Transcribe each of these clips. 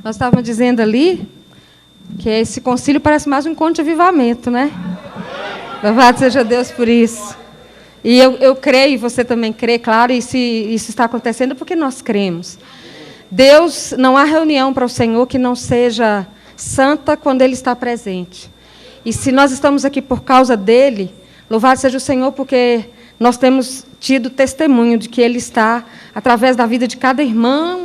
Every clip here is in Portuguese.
Nós estávamos dizendo ali que esse concílio parece mais um encontro de avivamento, né? Louvado seja Deus por isso. E eu creio, e você também crê, claro, e se isso está acontecendo, porque nós cremos. Deus, não há reunião para o Senhor que não seja santa quando Ele está presente. E se nós estamos aqui por causa dEle, louvado seja o Senhor, porque nós temos tido testemunho de que Ele está através da vida de cada irmã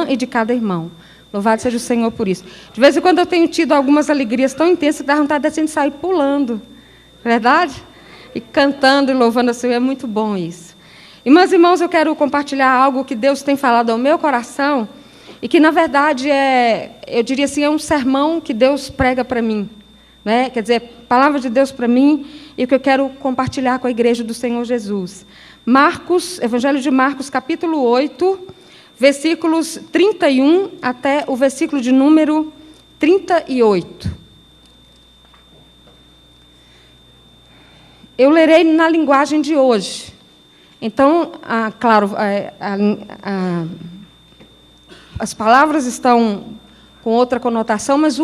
e de cada irmão. Louvado seja o Senhor por isso. De vez em quando eu tenho tido algumas alegrias tão intensas que dá vontade de sair pulando. Verdade? E cantando e louvando a Senhor, é muito bom isso. Irmãs e irmãos, eu quero compartilhar algo que Deus tem falado ao meu coração e que, na verdade, eu diria assim, é um sermão que Deus prega para mim. Né? Quer dizer, palavra de Deus para mim e o que eu quero compartilhar com a igreja do Senhor Jesus. Evangelho de Marcos, capítulo 8, versículos 31 até o versículo de número 38. Eu lerei na linguagem de hoje. Então, claro, as palavras estão com outra conotação, mas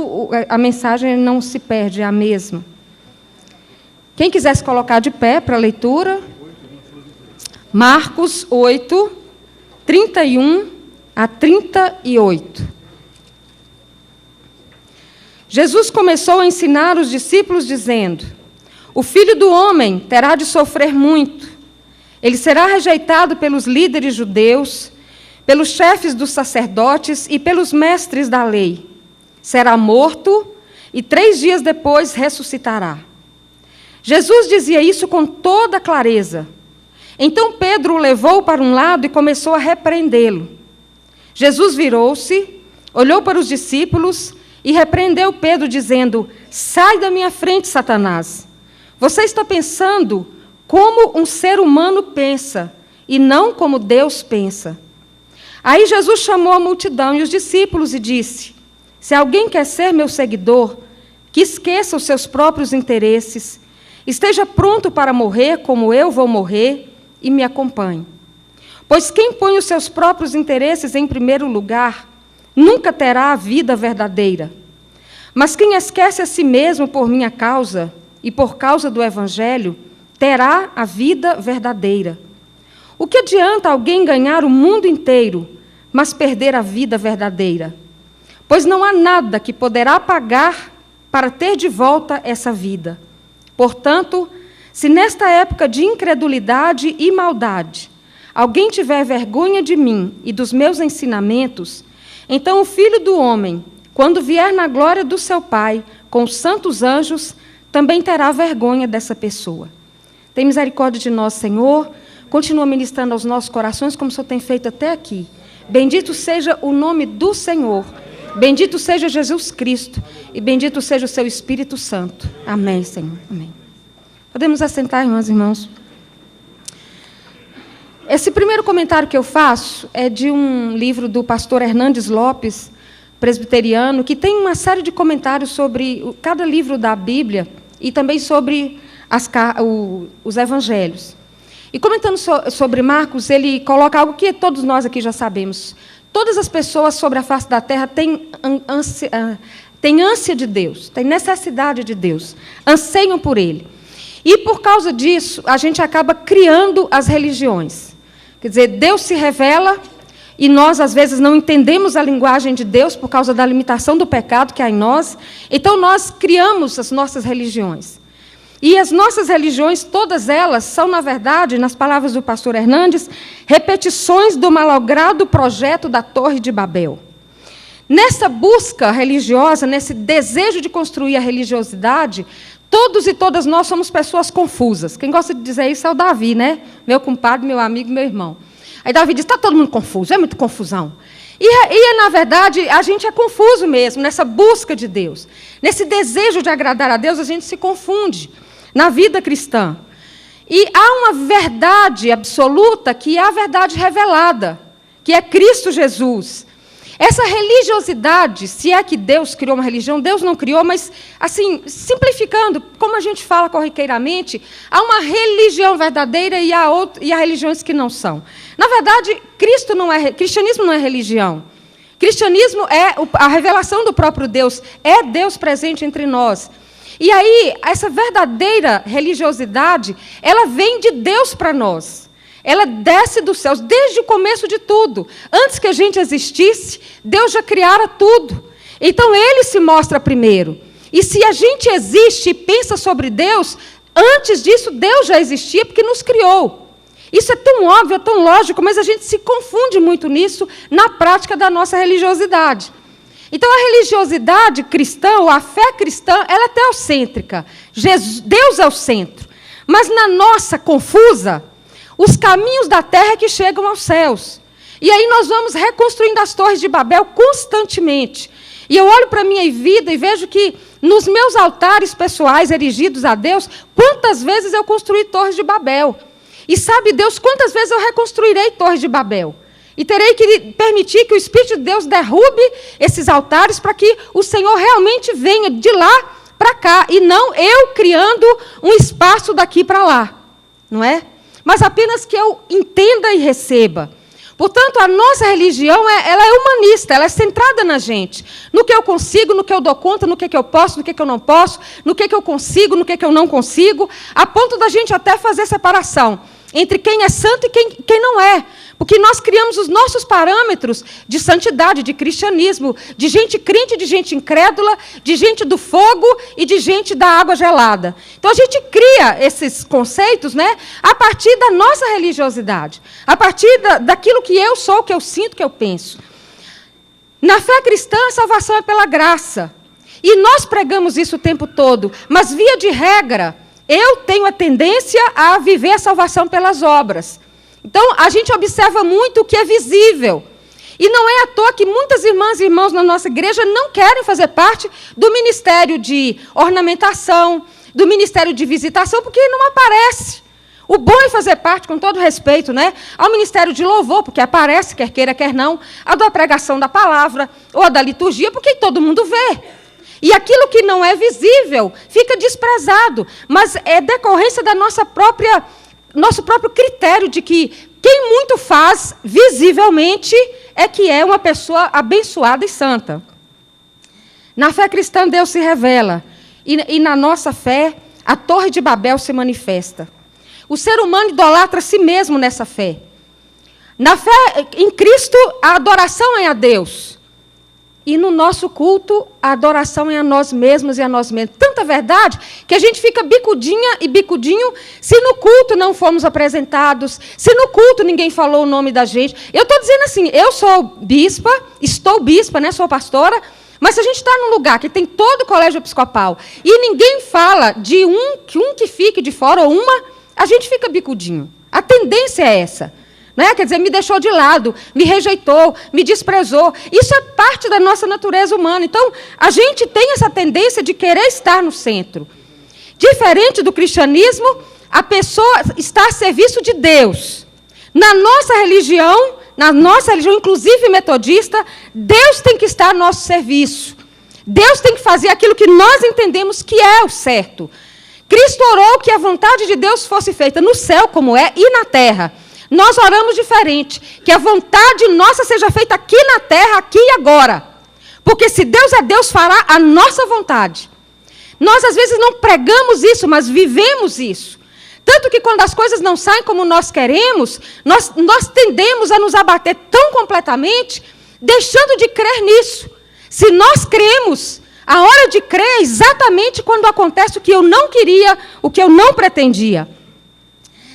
a mensagem não se perde, é a mesma. Quem quiser se colocar de pé para a leitura, Marcos 8, 31 a 38. Jesus começou a ensinar os discípulos, dizendo: o Filho do Homem terá de sofrer muito. Ele será rejeitado pelos líderes judeus, pelos chefes dos sacerdotes e pelos mestres da lei. Será morto e 3 dias depois ressuscitará. Jesus dizia isso com toda clareza. Então Pedro o levou para um lado e começou a repreendê-lo. Jesus virou-se, olhou para os discípulos e repreendeu Pedro, dizendo: sai da minha frente, Satanás. Você está pensando como um ser humano pensa, e não como Deus pensa. Aí Jesus chamou a multidão e os discípulos e disse: se alguém quer ser meu seguidor, que esqueça os seus próprios interesses, esteja pronto para morrer como eu vou morrer e me acompanhe. Pois quem põe os seus próprios interesses em primeiro lugar, nunca terá a vida verdadeira. Mas quem esquece a si mesmo por minha causa, e por causa do Evangelho, terá a vida verdadeira. O que adianta alguém ganhar o mundo inteiro, mas perder a vida verdadeira? Pois não há nada que poderá pagar para ter de volta essa vida. Portanto, se nesta época de incredulidade e maldade, alguém tiver vergonha de mim e dos meus ensinamentos, então o Filho do Homem, quando vier na glória do seu Pai, com os santos anjos, também terá vergonha dessa pessoa. Tem misericórdia de nós, Senhor. Continua ministrando aos nossos corações, como o Senhor tem feito até aqui. Bendito seja o nome do Senhor. Bendito seja Jesus Cristo. E bendito seja o seu Espírito Santo. Amém, Senhor. Amém. Podemos assentar, irmãs e irmãos. Esse primeiro comentário que eu faço é de um livro do pastor Hernandes Lopes, presbiteriano, que tem uma série de comentários sobre cada livro da Bíblia e também sobre os evangelhos. E comentando sobre Marcos, ele coloca algo que todos nós aqui já sabemos. Todas as pessoas sobre a face da terra têm ânsia de Deus, têm necessidade de Deus, anseiam por Ele. E, por causa disso, a gente acaba criando as religiões. Quer dizer, Deus se revela e nós, às vezes, não entendemos a linguagem de Deus por causa da limitação do pecado que há em nós. Então, nós criamos as nossas religiões. E as nossas religiões, todas elas, são, na verdade, nas palavras do pastor Hernandes, repetições do malogrado projeto da Torre de Babel. Nessa busca religiosa, nesse desejo de construir a religiosidade, todos e todas nós somos pessoas confusas. Quem gosta de dizer isso é o Davi, né? Meu compadre, meu amigo, meu irmão. Aí Davi diz: está todo mundo confuso, é muita confusão. Na verdade, a gente é confuso mesmo, nessa busca de Deus. Nesse desejo de agradar a Deus, a gente se confunde na vida cristã. E há uma verdade absoluta, que é a verdade revelada, que é Cristo Jesus. Essa religiosidade, se é que Deus criou uma religião, Deus não criou, mas, assim, simplificando, como a gente fala corriqueiramente, há uma religião verdadeira e há religiões que não são. Na verdade, cristianismo não é religião. Cristianismo é a revelação do próprio Deus, é Deus presente entre nós. E aí, essa verdadeira religiosidade, ela vem de Deus para nós. Ela desce dos céus, desde o começo de tudo. Antes que a gente existisse, Deus já criara tudo. Então, Ele se mostra primeiro. E se a gente existe e pensa sobre Deus, antes disso, Deus já existia, porque nos criou. Isso é tão óbvio, é tão lógico, mas a gente se confunde muito nisso na prática da nossa religiosidade. Então, a religiosidade cristã, ou a fé cristã, ela é teocêntrica. Deus é o centro. Mas na nossa confusa, os caminhos da terra é que chegam aos céus. E aí nós vamos reconstruindo as torres de Babel constantemente. E eu olho para a minha vida e vejo que nos meus altares pessoais erigidos a Deus, quantas vezes eu construí torres de Babel. E sabe Deus quantas vezes eu reconstruirei torres de Babel? E terei que permitir que o Espírito de Deus derrube esses altares para que o Senhor realmente venha de lá para cá. E não eu criando um espaço daqui para lá. Não é? Mas apenas que eu entenda e receba. Portanto, a nossa religião ela é humanista, ela é centrada na gente. No que eu consigo, no que eu dou conta, no que eu posso, no que eu não posso, no que eu consigo, no que eu não consigo, a ponto da gente até fazer separação entre quem é santo e quem não é. Porque nós criamos os nossos parâmetros de santidade, de cristianismo, de gente crente, de gente incrédula, de gente do fogo e de gente da água gelada. Então, a gente cria esses conceitos, né, a partir da nossa religiosidade, a partir daquilo que eu sou, que eu sinto, que eu penso. Na fé cristã, a salvação é pela graça. E nós pregamos isso o tempo todo, mas, via de regra, eu tenho a tendência a viver a salvação pelas obras. Então, a gente observa muito o que é visível. E não é à toa que muitas irmãs e irmãos na nossa igreja não querem fazer parte do ministério de ornamentação, do ministério de visitação, porque não aparece. O bom é fazer parte, com todo respeito, né, ao ministério de louvor, porque aparece, quer queira, quer não, a da pregação da palavra, ou a da liturgia, porque todo mundo vê. E aquilo que não é visível fica desprezado, mas é decorrência da nosso próprio critério de que quem muito faz visivelmente é que é uma pessoa abençoada e santa. Na fé cristã, Deus se revela, e na nossa fé, a Torre de Babel se manifesta. O ser humano idolatra a si mesmo nessa fé. Na fé em Cristo, a adoração é a Deus. E no nosso culto, a adoração é a nós mesmos e a nós mesmos. Tanta verdade que a gente fica bicudinha e bicudinho se no culto não fomos apresentados, se no culto ninguém falou o nome da gente. Eu estou dizendo assim, eu sou bispa, estou bispa, né, sou pastora, mas se a gente está num lugar que tem todo o colégio episcopal e ninguém fala de um que fique de fora ou uma, a gente fica bicudinho. A tendência é essa. Né? Quer dizer, me deixou de lado, me rejeitou, me desprezou. Isso é parte da nossa natureza humana. Então, a gente tem essa tendência de querer estar no centro. Diferente do cristianismo, a pessoa está a serviço de Deus. Na nossa religião, inclusive metodista, Deus tem que estar ao nosso serviço. Deus tem que fazer aquilo que nós entendemos que é o certo. Cristo orou que a vontade de Deus fosse feita no céu, como é, e na terra. Nós oramos diferente, que a vontade nossa seja feita aqui na terra, aqui e agora. Porque se Deus é Deus, fará a nossa vontade. Nós, às vezes, não pregamos isso, mas vivemos isso. Tanto que quando as coisas não saem como nós queremos, nós tendemos a nos abater tão completamente, deixando de crer nisso. Se nós cremos, a hora de crer é exatamente quando acontece o que eu não queria, o que eu não pretendia.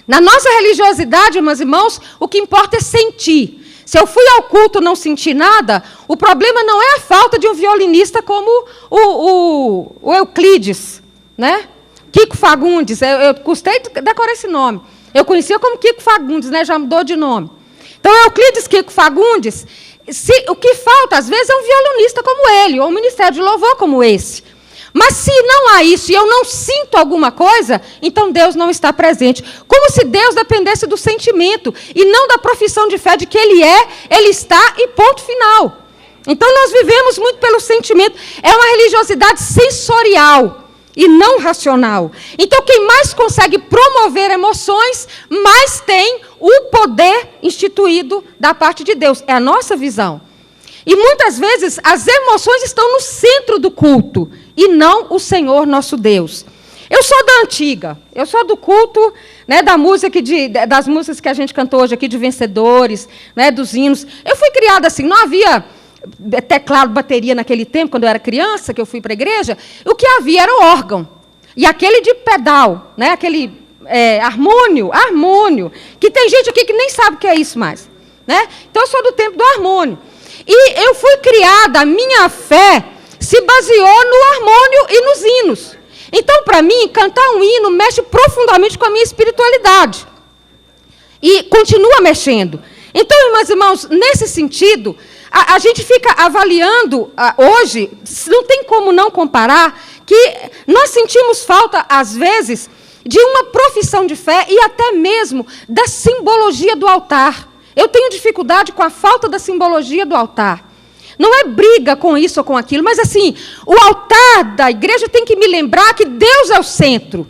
Na nossa religiosidade, meus irmãos, o que importa é sentir. Se eu fui ao culto e não senti nada, o problema não é a falta de um violinista como o Euclides, né? Kiko Fagundes, eu custei decorar esse nome. Eu conhecia como Kiko Fagundes, né? Já mudou de nome. Então, Euclides, Kiko Fagundes, o que falta, às vezes, é um violinista como ele, ou um ministério de louvor como esse. Mas se não há isso e eu não sinto alguma coisa, então Deus não está presente. Como se Deus dependesse do sentimento e não da profissão de fé de que Ele é, Ele está e ponto final. Então nós vivemos muito pelo sentimento. É uma religiosidade sensorial e não racional. Então quem mais consegue promover emoções, mais tem o poder instituído da parte de Deus. É a nossa visão. E muitas vezes as emoções estão no centro do culto e não o Senhor nosso Deus. Eu sou da antiga, eu sou do culto, né, das músicas que a gente cantou hoje aqui, de vencedores, né, dos hinos. Eu fui criada assim, não havia teclado, bateria naquele tempo, quando eu era criança, que eu fui para a igreja. O que havia era o órgão. E aquele de pedal, né, aquele harmônio, que tem gente aqui que nem sabe o que é isso mais. Né? Então, eu sou do tempo do harmônio. E eu fui criada, a minha fé se baseou no harmônio e nos hinos. Então, para mim, cantar um hino mexe profundamente com a minha espiritualidade. E continua mexendo. Então, meus irmãos, nesse sentido, a gente fica avaliando hoje, não tem como não comparar, que nós sentimos falta, às vezes, de uma profissão de fé e até mesmo da simbologia do altar. Eu tenho dificuldade com a falta da simbologia do altar. Não é briga com isso ou com aquilo, mas assim, o altar da igreja tem que me lembrar que Deus é o centro.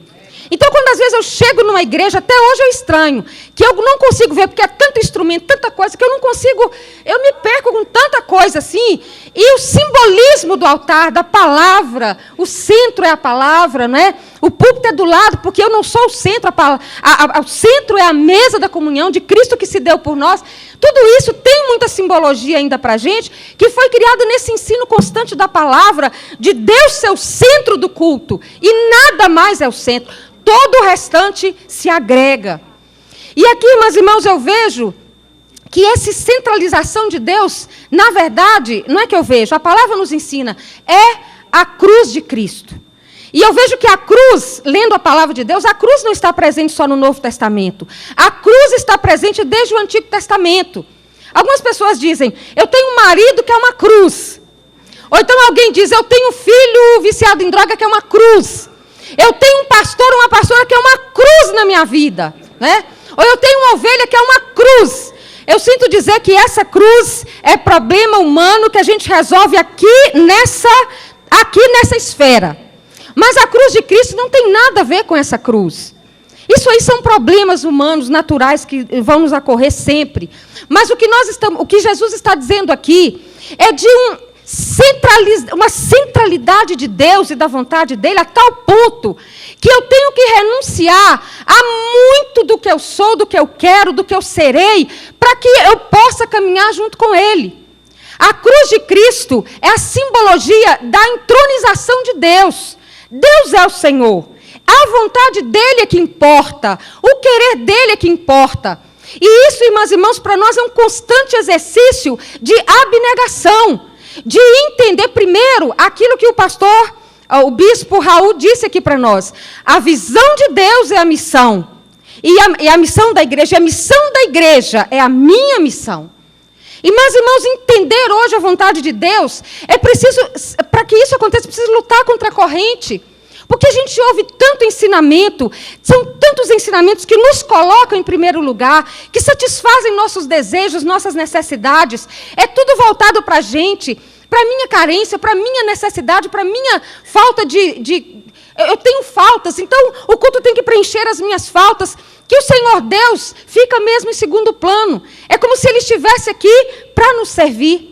Então, quando às vezes eu chego numa igreja, até hoje eu estranho, que eu não consigo ver, porque é tanto instrumento, tanta coisa, que eu não consigo, eu me perco com tanta coisa assim. E o simbolismo do altar, da palavra, o centro é a palavra, né? O púlpito é do lado, porque eu não sou o centro, o centro é a mesa da comunhão de Cristo que se deu por nós. Tudo isso tem muita simbologia ainda para a gente, que foi criado nesse ensino constante da palavra, de Deus ser o centro do culto, e nada mais é o centro. Todo o restante se agrega. E aqui, meus irmãos, eu vejo que essa centralização de Deus, na verdade, não é que eu vejo, a palavra nos ensina, é a cruz de Cristo. E eu vejo que a cruz, lendo a palavra de Deus, a cruz não está presente só no Novo Testamento. A cruz está presente desde o Antigo Testamento. Algumas pessoas dizem, eu tenho um marido que é uma cruz. Ou então alguém diz, eu tenho um filho viciado em droga que é uma cruz. Eu tenho um pastor ou uma pastora que é uma cruz na minha vida. Né? Ou eu tenho uma ovelha que é uma cruz. Eu sinto dizer que essa cruz é problema humano que a gente resolve aqui nessa esfera. Mas a cruz de Cristo não tem nada a ver com essa cruz. Isso aí são problemas humanos, naturais, que vão nos ocorrer sempre. Mas o que Jesus está dizendo aqui é de uma centralidade de Deus e da vontade dele a tal ponto que eu tenho que renunciar a muito do que eu sou, do que eu quero, do que eu serei, para que eu possa caminhar junto com ele. A cruz de Cristo é a simbologia da entronização de Deus. Deus é o Senhor. A vontade dele é que importa. O querer dele é que importa. E isso, irmãs e irmãos, para nós é um constante exercício de abnegação. De entender primeiro aquilo que o bispo Raul disse aqui para nós. A visão de Deus é a missão. E a missão da igreja, a missão da igreja é a minha missão. E, meus irmãos, entender hoje a vontade de Deus, é preciso, para que isso aconteça, precisa lutar contra a corrente. Porque a gente ouve tanto ensinamento, são tantos ensinamentos que nos colocam em primeiro lugar, que satisfazem nossos desejos, nossas necessidades. É tudo voltado para a gente, para a minha carência, para a minha necessidade, para a minha falta eu tenho faltas, então o culto tem que preencher as minhas faltas, que o Senhor Deus fica mesmo em segundo plano. É como se Ele estivesse aqui para nos servir.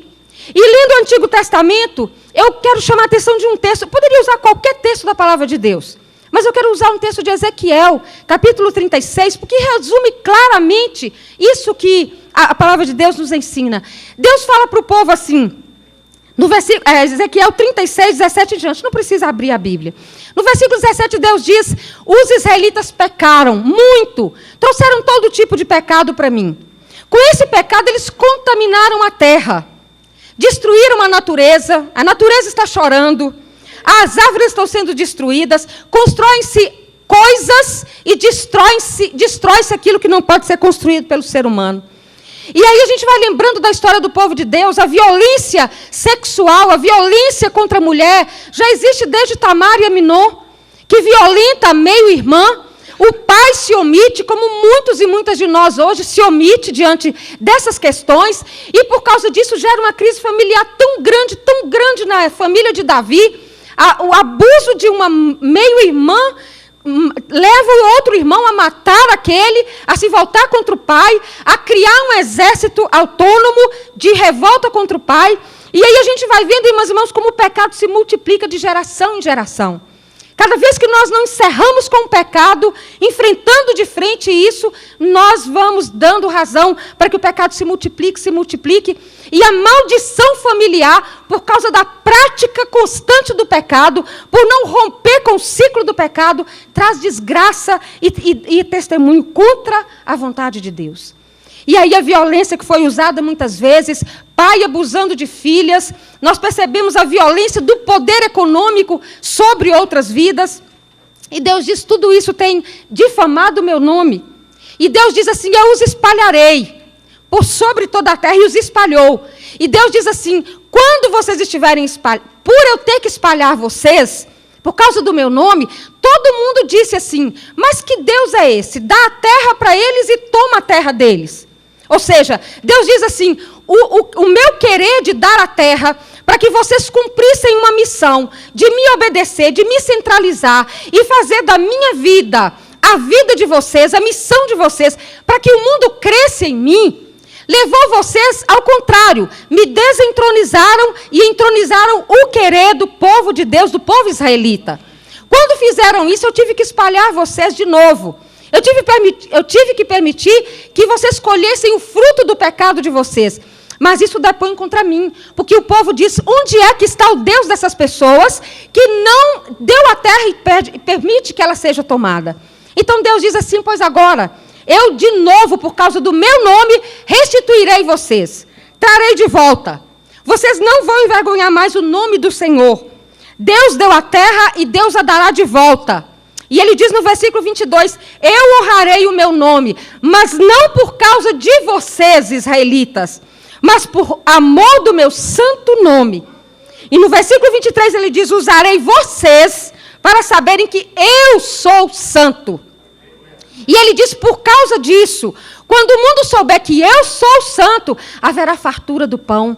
E lendo o Antigo Testamento, eu quero chamar a atenção de um texto. Eu poderia usar qualquer texto da palavra de Deus, mas eu quero usar um texto de Ezequiel, capítulo 36, porque resume claramente isso que a palavra de Deus nos ensina. Deus fala para o povo assim, no versículo, Ezequiel 36, 17 e diante, não precisa abrir a Bíblia. No versículo 17, Deus diz, os israelitas pecaram muito, trouxeram todo tipo de pecado para mim. Com esse pecado, eles contaminaram a terra. Destruíram a natureza está chorando, as árvores estão sendo destruídas, constroem-se coisas e destrói-se aquilo que não pode ser construído pelo ser humano. E aí a gente vai lembrando da história do povo de Deus, a violência sexual, a violência contra a mulher, já existe desde Tamar e Aminon, que violenta a meio-irmã. O pai se omite, como muitos e muitas de nós hoje se omite diante dessas questões, e por causa disso gera uma crise familiar tão grande na família de Davi, o abuso de uma meio-irmã leva o outro irmão a matar aquele, a se voltar contra o pai, a criar um exército autônomo de revolta contra o pai. E aí a gente vai vendo, irmãos, como o pecado se multiplica de geração em geração. Cada vez que nós não encerramos com o pecado, enfrentando de frente isso, nós vamos dando razão para que o pecado se multiplique. E a maldição familiar, por causa da prática constante do pecado, por não romper com o ciclo do pecado, traz desgraça e testemunho contra a vontade de Deus. E aí a violência que foi usada muitas vezes, pai abusando de filhas, nós percebemos a violência do poder econômico sobre outras vidas. E Deus diz, tudo isso tem difamado o meu nome. E Deus diz assim, eu os espalharei por sobre toda a terra, e os espalhou. E Deus diz assim, quando vocês estiverem espalhados, por eu ter que espalhar vocês, por causa do meu nome, todo mundo disse assim, mas que Deus é esse? Dá a terra para eles e toma a terra deles. Ou seja, Deus diz assim, o meu querer de dar a terra para que vocês cumprissem uma missão de me obedecer, de me centralizar e fazer da minha vida, a vida de vocês, a missão de vocês, para que o mundo cresça em mim, levou vocês ao contrário, me desentronizaram e entronizaram o querer do povo de Deus, do povo israelita. Quando fizeram isso, eu tive que espalhar vocês de novo. Eu tive que permitir que vocês colhessem o fruto do pecado de vocês. Mas isso depõe contra mim. Porque o povo diz, onde é que está o Deus dessas pessoas que não deu a terra e permite que ela seja tomada? Então Deus diz assim, pois agora, eu de novo, por causa do meu nome, restituirei vocês. Trarei de volta. Vocês não vão envergonhar mais o nome do Senhor. Deus deu a terra e Deus a dará de volta. E ele diz no versículo 22, eu honrarei o meu nome, mas não por causa de vocês, israelitas, mas por amor do meu santo nome. E no versículo 23 ele diz, usarei vocês para saberem que eu sou santo. E ele diz, por causa disso, quando o mundo souber que eu sou santo, haverá fartura do pão,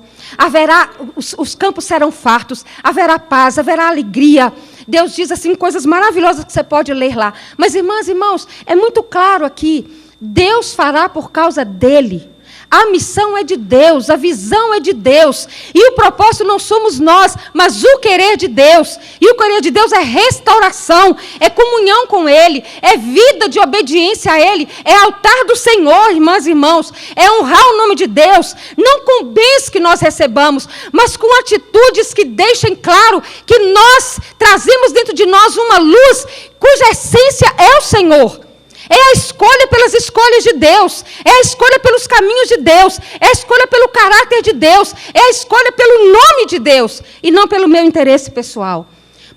os campos serão fartos, haverá paz, haverá alegria. Deus diz assim, coisas maravilhosas que você pode ler lá. Mas, irmãs e irmãos, é muito claro aqui, Deus fará por causa dele. A missão é de Deus, a visão é de Deus. E o propósito não somos nós, mas o querer de Deus. E o querer de Deus é restauração, é comunhão com Ele, é vida de obediência a Ele, é altar do Senhor, irmãs e irmãos, é honrar o nome de Deus, não com bens que nós recebamos, mas com atitudes que deixem claro que nós trazemos dentro de nós uma luz cuja essência é o Senhor. É a escolha pelas escolhas de Deus, é a escolha pelos caminhos de Deus, é a escolha pelo caráter de Deus, é a escolha pelo nome de Deus, e não pelo meu interesse pessoal.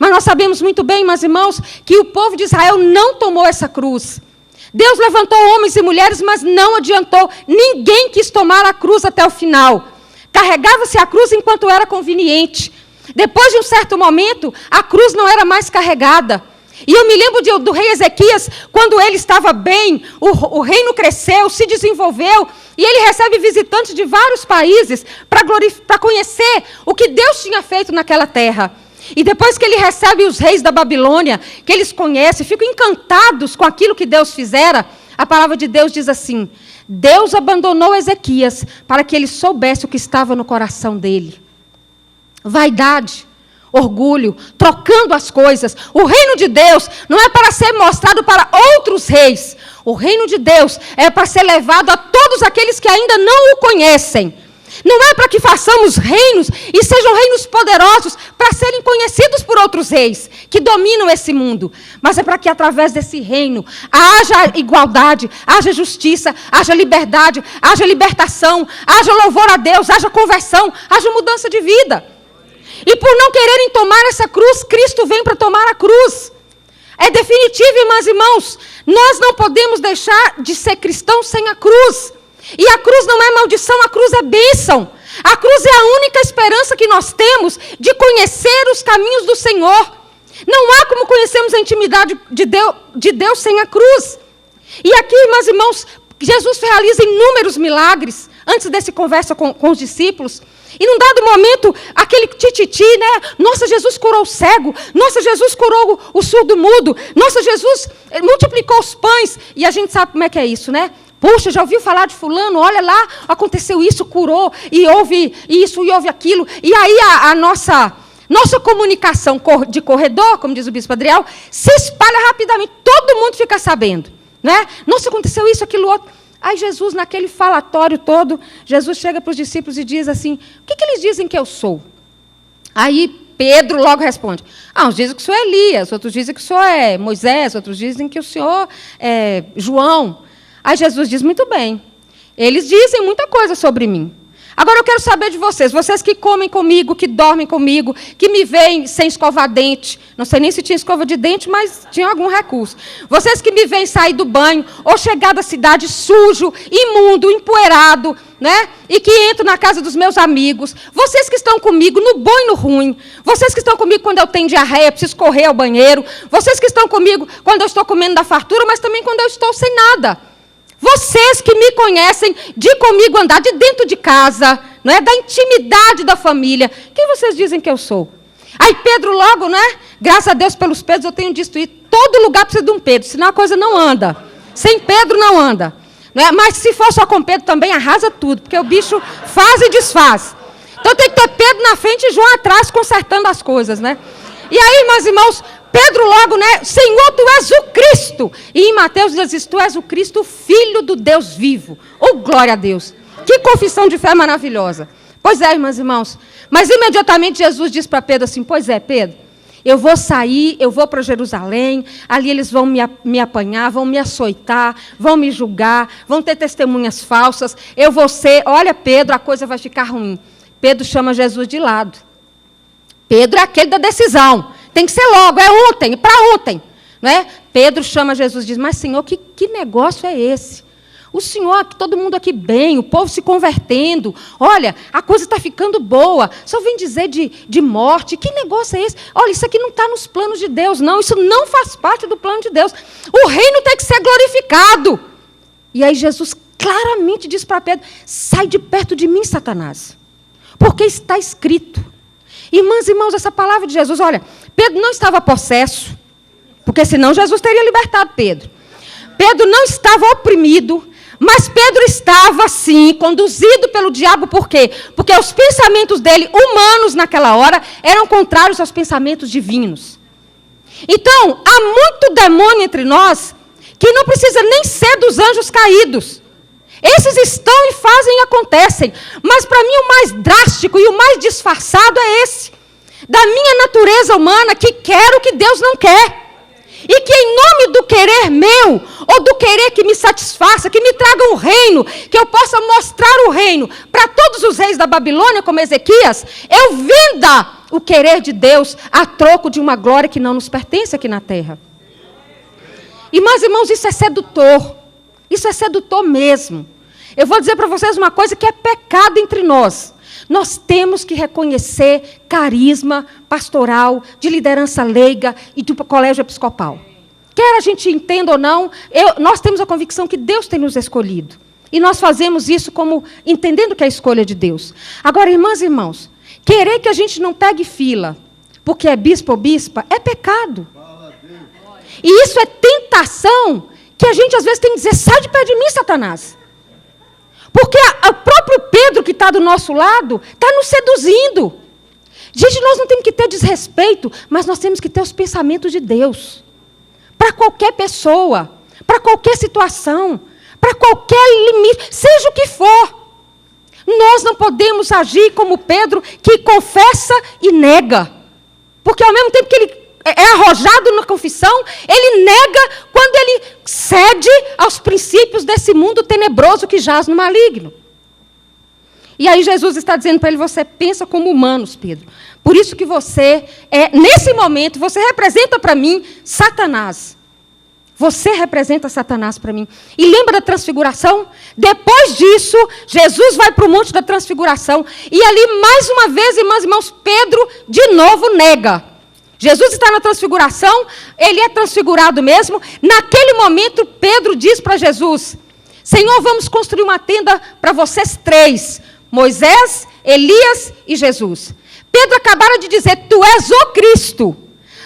Mas nós sabemos muito bem, meus irmãos, que o povo de Israel não tomou essa cruz. Deus levantou homens e mulheres, mas não adiantou. Ninguém quis tomar a cruz até o final. Carregava-se a cruz enquanto era conveniente. Depois de um certo momento, a cruz não era mais carregada. E eu me lembro do rei Ezequias, quando ele estava bem, o reino cresceu, se desenvolveu, e ele recebe visitantes de vários países para conhecer o que Deus tinha feito naquela terra. E depois que ele recebe os reis da Babilônia, que eles conhecem, ficam encantados com aquilo que Deus fizera, a palavra de Deus diz assim, Deus abandonou Ezequias para que ele soubesse o que estava no coração dele. Vaidade. Orgulho, trocando as coisas. O reino de Deus não é para ser mostrado para outros reis. O reino de Deus é para ser levado a todos aqueles que ainda não o conhecem. Não é para que façamos reinos e sejam reinos poderosos para serem conhecidos por outros reis que dominam esse mundo. Mas é para que através desse reino haja igualdade, haja justiça, haja liberdade, haja libertação, haja louvor a Deus, haja conversão, haja mudança de vida. E por não quererem tomar essa cruz, Cristo vem para tomar a cruz. É definitivo, irmãs e irmãos. Nós não podemos deixar de ser cristãos sem a cruz. E a cruz não é maldição, a cruz é bênção. A cruz é a única esperança que nós temos de conhecer os caminhos do Senhor. Não há como conhecermos a intimidade de Deus sem a cruz. E aqui, irmãs e irmãos, Jesus realiza inúmeros milagres antes dessa conversa com os discípulos. E num dado momento, aquele tititi, né? Nossa, Jesus curou o cego. Nossa, Jesus curou o surdo-mudo. Nossa, Jesus multiplicou os pães. E a gente sabe como é que é isso, né? Puxa, já ouviu falar de fulano? Olha lá, aconteceu isso, curou. E houve isso, e houve aquilo. E aí a nossa comunicação de corredor, como diz o bispo Adriel, se espalha rapidamente. Todo mundo fica sabendo, né? Nossa, aconteceu isso, aquilo, outro. Aí Jesus, naquele falatório todo, Jesus chega para os discípulos e diz assim, o que eles dizem que eu sou? Aí Pedro logo responde, uns dizem que o senhor é Elias, outros dizem que o senhor é Moisés, outros dizem que o senhor é João. Aí Jesus diz, muito bem, eles dizem muita coisa sobre mim. Agora eu quero saber de vocês que comem comigo, que dormem comigo, que me veem sem escovar dente. Não sei nem se tinha escova de dente, mas tinha algum recurso. Vocês que me veem sair do banho, ou chegar da cidade sujo, imundo, empoeirado, né? E que entro na casa dos meus amigos. Vocês que estão comigo no bom e no ruim. Vocês que estão comigo quando eu tenho diarreia, preciso correr ao banheiro. Vocês que estão comigo quando eu estou comendo da fartura, mas também quando eu estou sem nada. Vocês que me conhecem de comigo andar de dentro de casa, não é? Da intimidade da família. Quem vocês dizem que eu sou? Aí Pedro logo, né? Graças a Deus pelos Pedros, eu tenho dito isso. Todo lugar precisa de um Pedro, senão a coisa não anda. Sem Pedro não anda. Não é? Mas se for só com Pedro também arrasa tudo, porque o bicho faz e desfaz. Então tem que ter Pedro na frente e João atrás consertando as coisas, né? E aí, meus irmãos, Pedro logo, né? Senhor, tu és o Cristo. E em Mateus diz assim, tu és o Cristo, filho do Deus vivo. Oh, glória a Deus. Que confissão de fé maravilhosa. Pois é, meus irmãos. Mas imediatamente Jesus diz para Pedro assim, pois é, Pedro, eu vou sair, eu vou para Jerusalém, ali eles vão me apanhar, vão me açoitar, vão me julgar, vão ter testemunhas falsas, eu vou ser, olha Pedro, a coisa vai ficar ruim. Pedro chama Jesus de lado. Pedro é aquele da decisão. Tem que ser logo, é ontem, para ontem. Não é? Pedro chama Jesus e diz, mas Senhor, que negócio é esse? O Senhor, todo mundo aqui bem, o povo se convertendo. Olha, a coisa está ficando boa. Só vem dizer de morte. Que negócio é esse? Olha, isso aqui não está nos planos de Deus, não. Isso não faz parte do plano de Deus. O reino tem que ser glorificado. E aí Jesus claramente diz para Pedro, sai de perto de mim, Satanás. Porque está escrito. Irmãos, essa palavra de Jesus, olha, Pedro não estava possesso, porque senão Jesus teria libertado Pedro. Pedro não estava oprimido, mas Pedro estava, sim, conduzido pelo diabo, por quê? Porque os pensamentos dele, humanos naquela hora, eram contrários aos pensamentos divinos. Então, há muito demônio entre nós, que não precisa nem ser dos anjos caídos. Esses estão e fazem e acontecem. Mas para mim o mais drástico e o mais disfarçado é esse. Da minha natureza humana que quero o que Deus não quer. E que em nome do querer meu, ou do querer que me satisfaça, que me traga um reino, que eu possa mostrar o reino para todos os reis da Babilônia, como Ezequias, eu venda o querer de Deus a troco de uma glória que não nos pertence aqui na terra. E, meus irmãos, isso é sedutor. Isso é sedutor mesmo. Eu vou dizer para vocês uma coisa que é pecado entre nós. Nós temos que reconhecer carisma pastoral, de liderança leiga e do colégio episcopal. Quer a gente entenda ou não, nós temos a convicção que Deus tem nos escolhido. E nós fazemos isso como entendendo que é a escolha de Deus. Agora, irmãs e irmãos, querer que a gente não pegue fila, porque é bispo ou bispa, é pecado. E isso é tentação que a gente às vezes tem que dizer, sai de perto de mim, Satanás. Porque o próprio Pedro que está do nosso lado está nos seduzindo. Gente, nós não temos que ter desrespeito, mas nós temos que ter os pensamentos de Deus. Para qualquer pessoa, para qualquer situação, para qualquer limite, seja o que for. Nós não podemos agir como Pedro, que confessa e nega. Porque ao mesmo tempo que ele é arrojado na confissão, ele nega quando ele cede aos princípios desse mundo tenebroso que jaz no maligno. E aí Jesus está dizendo para ele, você pensa como humanos, Pedro. Por isso que você, nesse momento, você representa para mim Satanás. Você representa Satanás para mim. E lembra da transfiguração? Depois disso, Jesus vai para o Monte da Transfiguração. E ali, mais uma vez, irmãos, Pedro de novo nega. Jesus está na transfiguração, ele é transfigurado mesmo. Naquele momento, Pedro diz para Jesus, Senhor, vamos construir uma tenda para vocês três. Moisés, Elias e Jesus. Pedro acabara de dizer, tu és o Cristo.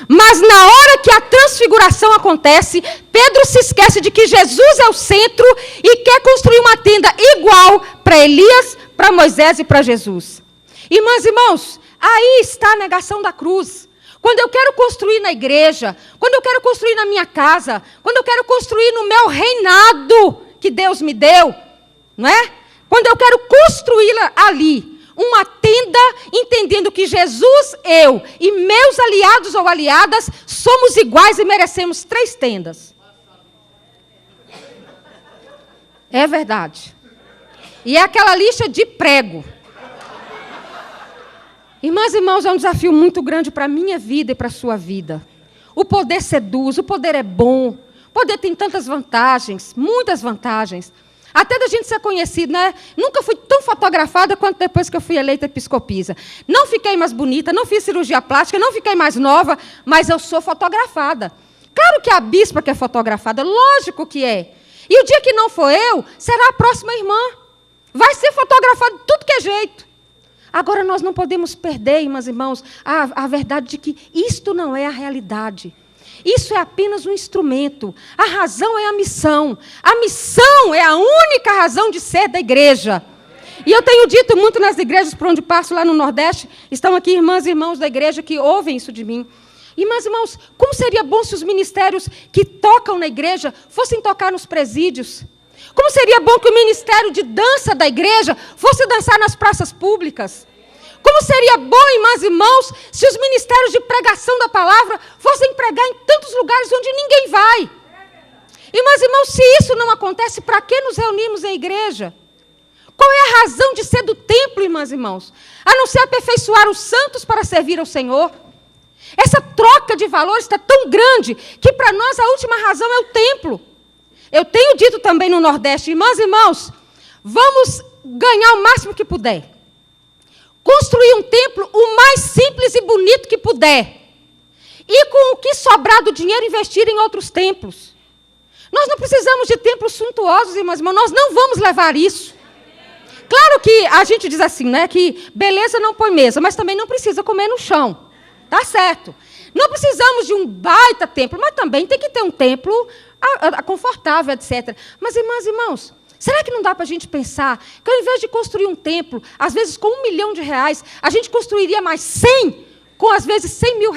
Mas na hora que a transfiguração acontece, Pedro se esquece de que Jesus é o centro e quer construir uma tenda igual para Elias, para Moisés e para Jesus. Irmãs e irmãos, aí está a negação da cruz. Quando eu quero construir na igreja, quando eu quero construir na minha casa, quando eu quero construir no meu reinado que Deus me deu, não é? Quando eu quero construir ali uma tenda, entendendo que Jesus, eu e meus aliados ou aliadas somos iguais e merecemos 3 tendas. É verdade. E é aquela lixa de prego. Irmãs e irmãos, é um desafio muito grande para a minha vida e para a sua vida. O poder seduz, o poder é bom. O poder tem tantas vantagens, muitas vantagens. Até da gente ser conhecido, né? Nunca fui tão fotografada quanto depois que eu fui eleita episcopisa. Não fiquei mais bonita, não fiz cirurgia plástica, não fiquei mais nova, mas eu sou fotografada. Claro que é a bispa que é fotografada, lógico que é. E o dia que não for eu, será a próxima irmã. Vai ser fotografado de tudo que é jeito. Agora, nós não podemos perder, irmãs e irmãos, a verdade de que isto não é a realidade. Isso é apenas um instrumento. A razão é a missão. A missão é a única razão de ser da igreja. E eu tenho dito muito nas igrejas por onde passo, lá no Nordeste, estão aqui irmãs e irmãos da igreja que ouvem isso de mim. Irmãs e irmãos, como seria bom se os ministérios que tocam na igreja fossem tocar nos presídios? Como seria bom que o ministério de dança da igreja fosse dançar nas praças públicas? Como seria bom, irmãs e irmãos, se os ministérios de pregação da palavra fossem pregar em tantos lugares onde ninguém vai? Irmãs e irmãos, se isso não acontece, para que nos reunimos em igreja? Qual é a razão de ser do templo, irmãs e irmãos? A não ser aperfeiçoar os santos para servir ao Senhor. Essa troca de valores está tão grande que para nós a última razão é o templo. Eu tenho dito também no Nordeste, irmãs e irmãos, vamos ganhar o máximo que puder. Construir um templo o mais simples e bonito que puder. E com o que sobrar do dinheiro, investir em outros templos. Nós não precisamos de templos suntuosos, irmãs e irmãos, nós não vamos levar isso. Claro que a gente diz assim, né, que beleza não põe mesa, mas também não precisa comer no chão. Tá certo. Não precisamos de um baita templo, mas também tem que ter um templo confortável, etc. Mas, irmãs e irmãos, será que não dá para a gente pensar que ao invés de construir um templo, às vezes com R$1 milhão, a gente construiria mais 100, com às vezes R$100 mil?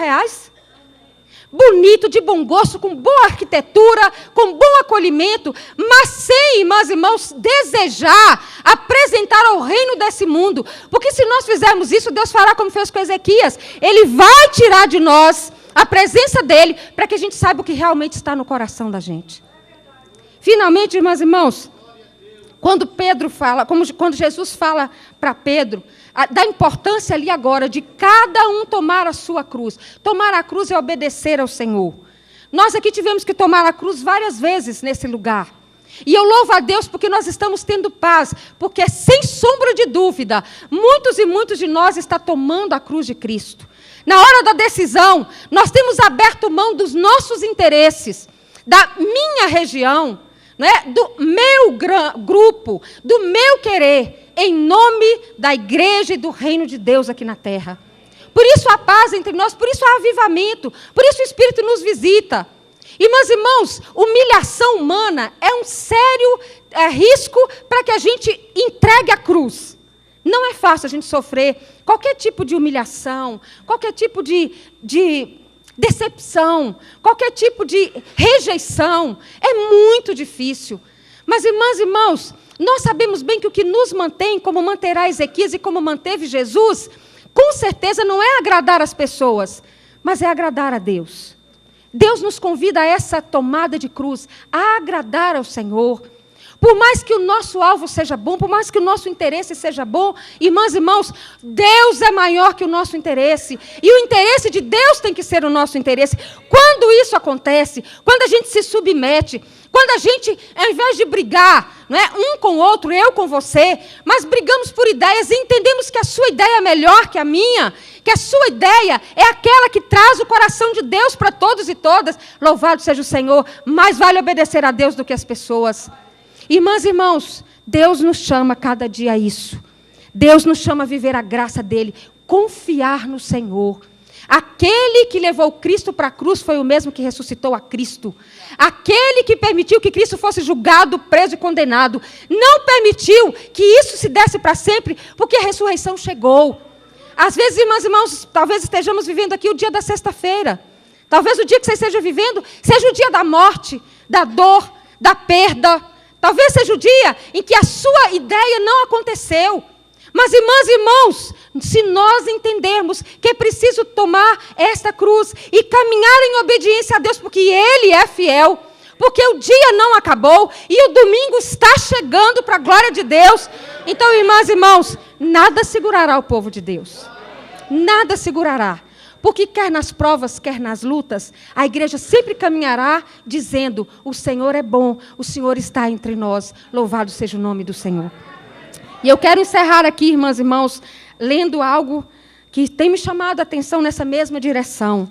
Bonito, de bom gosto, com boa arquitetura, com bom acolhimento, mas sem, irmãs e irmãos, desejar apresentar ao reino desse mundo. Porque se nós fizermos isso, Deus fará como fez com Ezequias. Ele vai tirar de nós a presença dele, para que a gente saiba o que realmente está no coração da gente. Finalmente, irmãs e irmãos, quando Jesus fala para Pedro, da importância ali agora de cada um tomar a sua cruz. Tomar a cruz é obedecer ao Senhor. Nós aqui tivemos que tomar a cruz várias vezes nesse lugar. E eu louvo a Deus porque nós estamos tendo paz, porque sem sombra de dúvida, muitos e muitos de nós estão tomando a cruz de Cristo. Na hora da decisão, nós temos aberto mão dos nossos interesses, da minha região, né, do meu grupo, do meu querer, em nome da igreja e do reino de Deus aqui na terra. Por isso a paz entre nós, por isso há avivamento, por isso o Espírito nos visita. Irmãs e irmãos, humilhação humana é um sério risco para que a gente entregue a cruz. Não é fácil a gente sofrer qualquer tipo de humilhação, qualquer tipo de decepção, qualquer tipo de rejeição. É muito difícil. Mas, irmãs e irmãos, nós sabemos bem que o que nos mantém, como manterá Ezequias e como manteve Jesus, com certeza não é agradar as pessoas, mas é agradar a Deus. Deus nos convida a essa tomada de cruz, a agradar ao Senhor. Por mais que o nosso alvo seja bom, por mais que o nosso interesse seja bom, irmãs e irmãos, Deus é maior que o nosso interesse. E o interesse de Deus tem que ser o nosso interesse. Quando isso acontece, quando a gente se submete, quando a gente, ao invés de brigar, não é, um com o outro, eu com você, mas brigamos por ideias e entendemos que a sua ideia é melhor que a minha, que a sua ideia é aquela que traz o coração de Deus para todos e todas, louvado seja o Senhor, mais vale obedecer a Deus do que as pessoas. Irmãs e irmãos, Deus nos chama cada dia a isso. Deus nos chama a viver a graça dele, confiar no Senhor. Aquele que levou Cristo para a cruz foi o mesmo que ressuscitou a Cristo. Aquele que permitiu que Cristo fosse julgado, preso e condenado, não permitiu que isso se desse para sempre, porque a ressurreição chegou. Às vezes, irmãs e irmãos, talvez estejamos vivendo aqui o dia da sexta-feira. Talvez o dia que você esteja vivendo seja o dia da morte, da dor, da perda. Talvez seja o dia em que a sua ideia não aconteceu. Mas, irmãs e irmãos, se nós entendermos que é preciso tomar esta cruz e caminhar em obediência a Deus, porque Ele é fiel, porque o dia não acabou e o domingo está chegando para a glória de Deus. Então, irmãs e irmãos, nada segurará o povo de Deus. Nada segurará. Porque quer nas provas, quer nas lutas, a igreja sempre caminhará dizendo, o Senhor é bom, o Senhor está entre nós, louvado seja o nome do Senhor. E eu quero encerrar aqui, irmãs e irmãos, lendo algo que tem me chamado a atenção nessa mesma direção.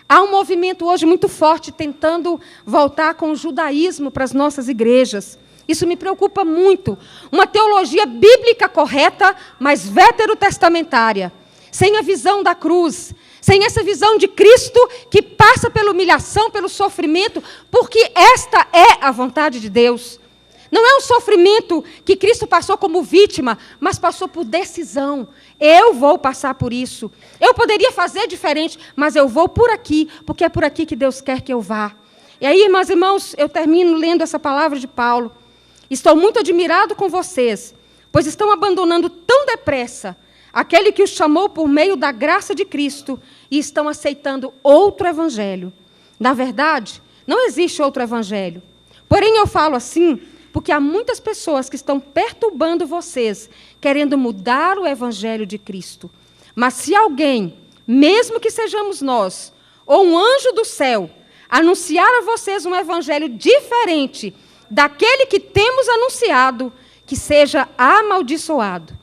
Há um movimento hoje muito forte tentando voltar com o judaísmo para as nossas igrejas. Isso me preocupa muito. Uma teologia bíblica correta, mas veterotestamentária. Sem a visão da cruz, sem essa visão de Cristo que passa pela humilhação, pelo sofrimento, porque esta é a vontade de Deus. Não é um sofrimento que Cristo passou como vítima, mas passou por decisão. Eu vou passar por isso. Eu poderia fazer diferente, mas eu vou por aqui, porque é por aqui que Deus quer que eu vá. E aí, irmãs e irmãos, eu termino lendo essa palavra de Paulo. Estou muito admirado com vocês, pois estão abandonando tão depressa aquele que os chamou por meio da graça de Cristo e estão aceitando outro evangelho. Na verdade, não existe outro evangelho. Porém, eu falo assim porque há muitas pessoas que estão perturbando vocês, querendo mudar o evangelho de Cristo. Mas se alguém, mesmo que sejamos nós, ou um anjo do céu, anunciar a vocês um evangelho diferente daquele que temos anunciado, que seja amaldiçoado.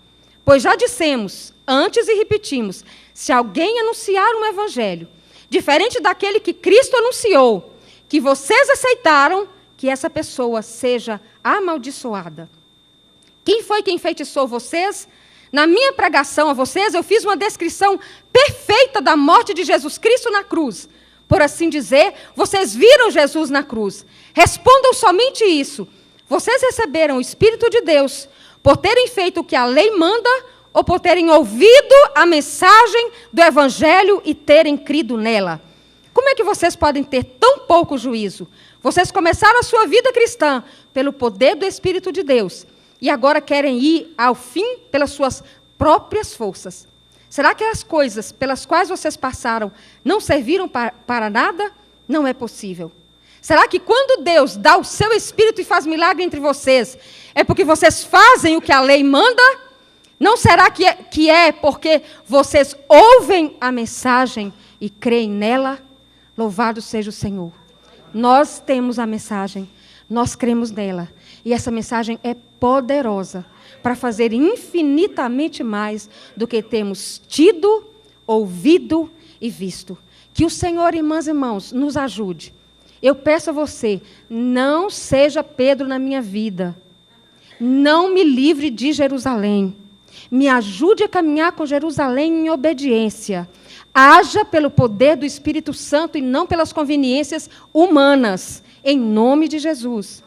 Pois já dissemos, antes e repetimos, se alguém anunciar um evangelho diferente daquele que Cristo anunciou, que vocês aceitaram, que essa pessoa seja amaldiçoada. Quem foi quem enfeitiçou vocês? Na minha pregação a vocês, eu fiz uma descrição perfeita da morte de Jesus Cristo na cruz. Por assim dizer, vocês viram Jesus na cruz. Respondam somente isso. Vocês receberam o Espírito de Deus por terem feito o que a lei manda ou por terem ouvido a mensagem do Evangelho e terem crido nela? Como é que vocês podem ter tão pouco juízo? Vocês começaram a sua vida cristã pelo poder do Espírito de Deus e agora querem ir ao fim pelas suas próprias forças. Será que as coisas pelas quais vocês passaram não serviram para nada? Não é possível. Será que quando Deus dá o seu Espírito e faz milagre entre vocês, é porque vocês fazem o que a lei manda? Não será que é porque vocês ouvem a mensagem e creem nela? Louvado seja o Senhor. Nós temos a mensagem, nós cremos nela. E essa mensagem é poderosa para fazer infinitamente mais do que temos tido, ouvido e visto. Que o Senhor, irmãs e irmãos, nos ajude. Eu peço a você, não seja Pedro na minha vida. Não me livre de Jerusalém. Me ajude a caminhar com Jerusalém em obediência. Haja pelo poder do Espírito Santo e não pelas conveniências humanas, em nome de Jesus,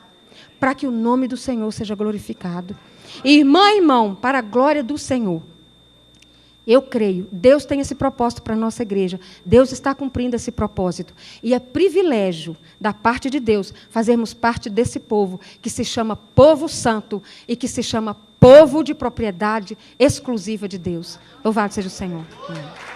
para que o nome do Senhor seja glorificado. Irmã e irmão, para a glória do Senhor, eu creio, Deus tem esse propósito para a nossa igreja, Deus está cumprindo esse propósito, e é privilégio da parte de Deus fazermos parte desse povo que se chama povo santo e que se chama povo de propriedade exclusiva de Deus. Louvado seja o Senhor. Amém.